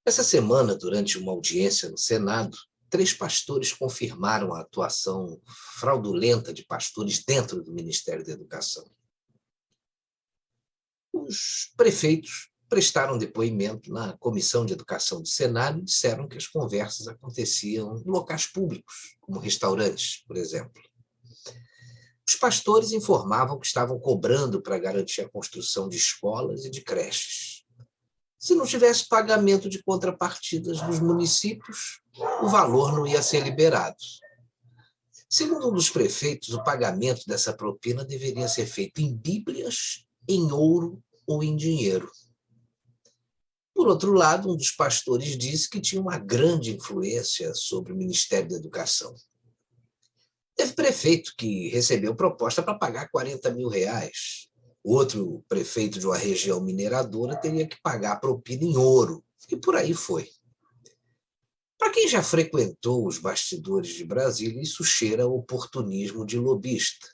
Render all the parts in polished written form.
Essa semana, durante uma audiência no Senado, 3 pastores confirmaram a atuação fraudulenta de pastores dentro do Ministério da Educação. Os prefeitos prestaram depoimento na Comissão de Educação do Senado e disseram que as conversas aconteciam em locais públicos, como restaurantes, por exemplo. Os pastores informavam que estavam cobrando para garantir a construção de escolas e de creches. Se não tivesse pagamento de contrapartidas dos municípios, o valor não ia ser liberado. Segundo um dos prefeitos, o pagamento dessa propina deveria ser feito em bíblias, em ouro ou em dinheiro. Por outro lado, um dos pastores disse que tinha uma grande influência sobre o Ministério da Educação. Teve prefeito que recebeu proposta para pagar R$ 40 mil. Outro prefeito de uma região mineradora teria que pagar a propina em ouro, e por aí foi. Para quem já frequentou os bastidores de Brasília, isso cheira a oportunismo de lobista.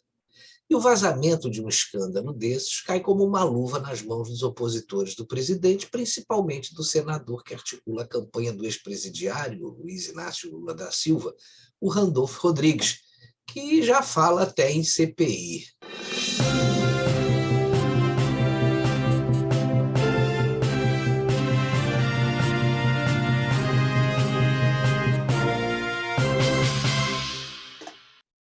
E o vazamento de um escândalo desses cai como uma luva nas mãos dos opositores do presidente, principalmente do senador que articula a campanha do ex-presidiário, Luiz Inácio Lula da Silva, o Randolfo Rodrigues, que já fala até em CPI.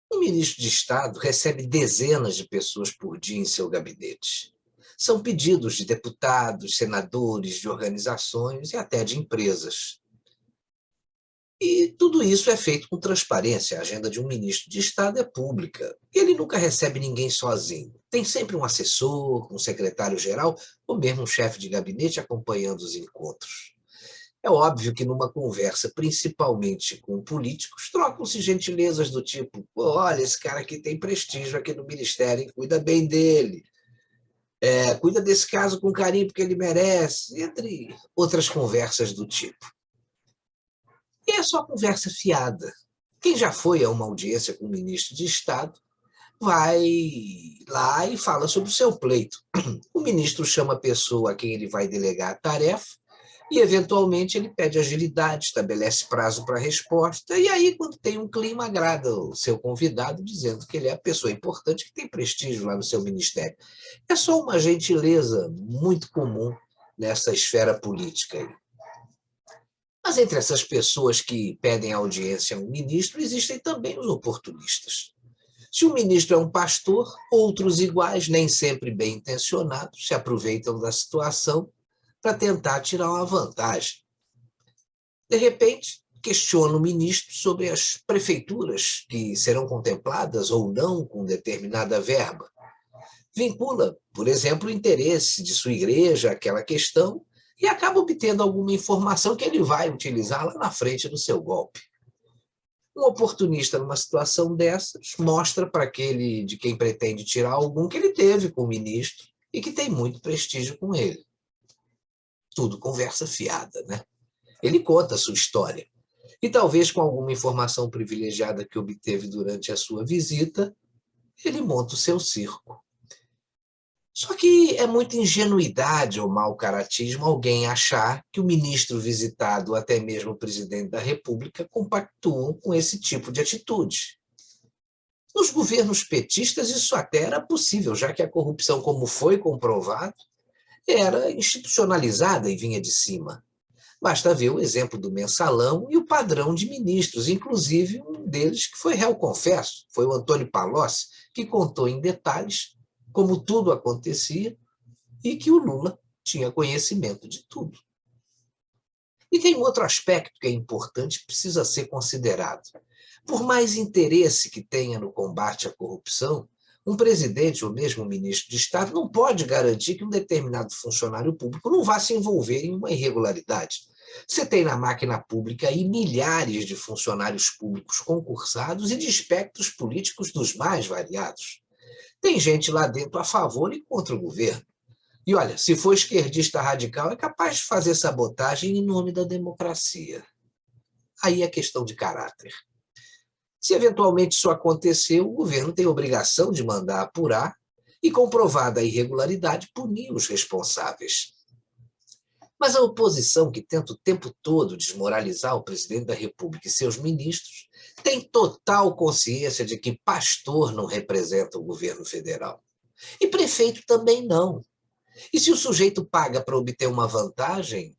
O ministro de Estado recebe dezenas de pessoas por dia em seu gabinete. São pedidos de deputados, senadores, de organizações e até de empresas. E tudo isso é feito com transparência. A agenda de um ministro de Estado é pública. Ele nunca recebe ninguém sozinho. Tem sempre um assessor, um secretário-geral ou mesmo um chefe de gabinete acompanhando os encontros. É óbvio que numa conversa, principalmente com políticos, trocam-se gentilezas do tipo: olha, esse cara aqui tem prestígio aqui no Ministério, hein? Cuida bem dele. Cuida desse caso com carinho porque ele merece, entre outras conversas do tipo. E é só conversa fiada. Quem já foi a uma audiência com o ministro de Estado vai lá e fala sobre o seu pleito. O ministro chama a pessoa a quem ele vai delegar a tarefa e, eventualmente, ele pede agilidade, estabelece prazo para a resposta, e aí, quando tem um clima, agrada o seu convidado, dizendo que ele é a pessoa importante que tem prestígio lá no seu ministério. É só uma gentileza muito comum nessa esfera política aí. Mas entre essas pessoas que pedem audiência a um ministro, existem também os oportunistas. Se o ministro é um pastor, outros iguais, nem sempre bem intencionados, se aproveitam da situação para tentar tirar uma vantagem. De repente, questiona o ministro sobre as prefeituras que serão contempladas ou não com determinada verba. Vincula, por exemplo, o interesse de sua igreja àquela questão e acaba obtendo alguma informação que ele vai utilizar lá na frente do seu golpe. Um oportunista numa situação dessas mostra para aquele de quem pretende tirar algum que ele teve com o ministro e que tem muito prestígio com ele. Tudo conversa fiada, né? Ele conta a sua história. E talvez com alguma informação privilegiada que obteve durante a sua visita, ele monta o seu circo. Só que é muita ingenuidade ou mau caratismo alguém achar que o ministro visitado, ou até mesmo o presidente da República, compactuam com esse tipo de atitude. Nos governos petistas isso até era possível, já que a corrupção, como foi comprovado, era institucionalizada e vinha de cima. Basta ver o exemplo do mensalão e o padrão de ministros, inclusive um deles que foi réu confesso, foi o Antônio Palocci, que contou em detalhes como tudo acontecia e que o Lula tinha conhecimento de tudo. E tem um outro aspecto que é importante e precisa ser considerado. Por mais interesse que tenha no combate à corrupção, um presidente ou mesmo um ministro de Estado não pode garantir que um determinado funcionário público não vá se envolver em uma irregularidade. Você tem na máquina pública aí milhares de funcionários públicos concursados e de espectros políticos dos mais variados. Tem gente lá dentro a favor e contra o governo. E olha, se for esquerdista radical, é capaz de fazer sabotagem em nome da democracia. Aí é questão de caráter. Se eventualmente isso acontecer, o governo tem a obrigação de mandar apurar e, comprovada a irregularidade, punir os responsáveis. Mas a oposição, que tenta o tempo todo desmoralizar o presidente da República e seus ministros, tem total consciência de que pastor não representa o governo federal. E prefeito também não. E se o sujeito paga para obter uma vantagem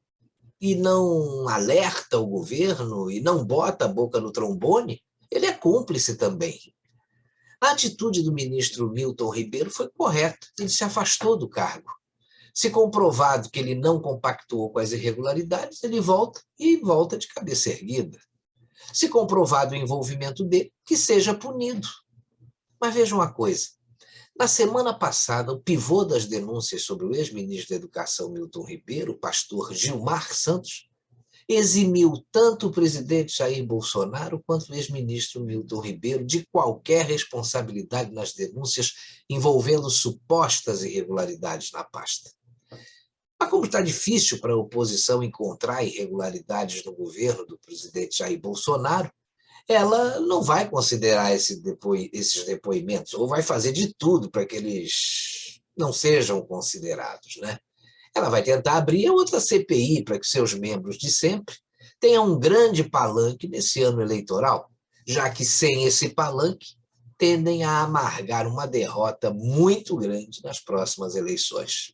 e não alerta o governo e não bota a boca no trombone, ele é cúmplice também. A atitude do ministro Milton Ribeiro foi correta, ele se afastou do cargo. Se comprovado que ele não compactuou com as irregularidades, ele volta e volta de cabeça erguida. Se comprovado o envolvimento dele, que seja punido. Mas veja uma coisa, na semana passada, o pivô das denúncias sobre o ex-ministro da Educação Milton Ribeiro, o pastor Gilmar Santos, eximiu tanto o presidente Jair Bolsonaro quanto o ex-ministro Milton Ribeiro de qualquer responsabilidade nas denúncias envolvendo supostas irregularidades na pasta. Mas como está difícil para a oposição encontrar irregularidades no governo do presidente Jair Bolsonaro, ela não vai considerar esses depoimentos, ou vai fazer de tudo para que eles não sejam considerados, né? Ela vai tentar abrir outra CPI para que seus membros de sempre tenham um grande palanque nesse ano eleitoral, já que sem esse palanque tendem a amargar uma derrota muito grande nas próximas eleições.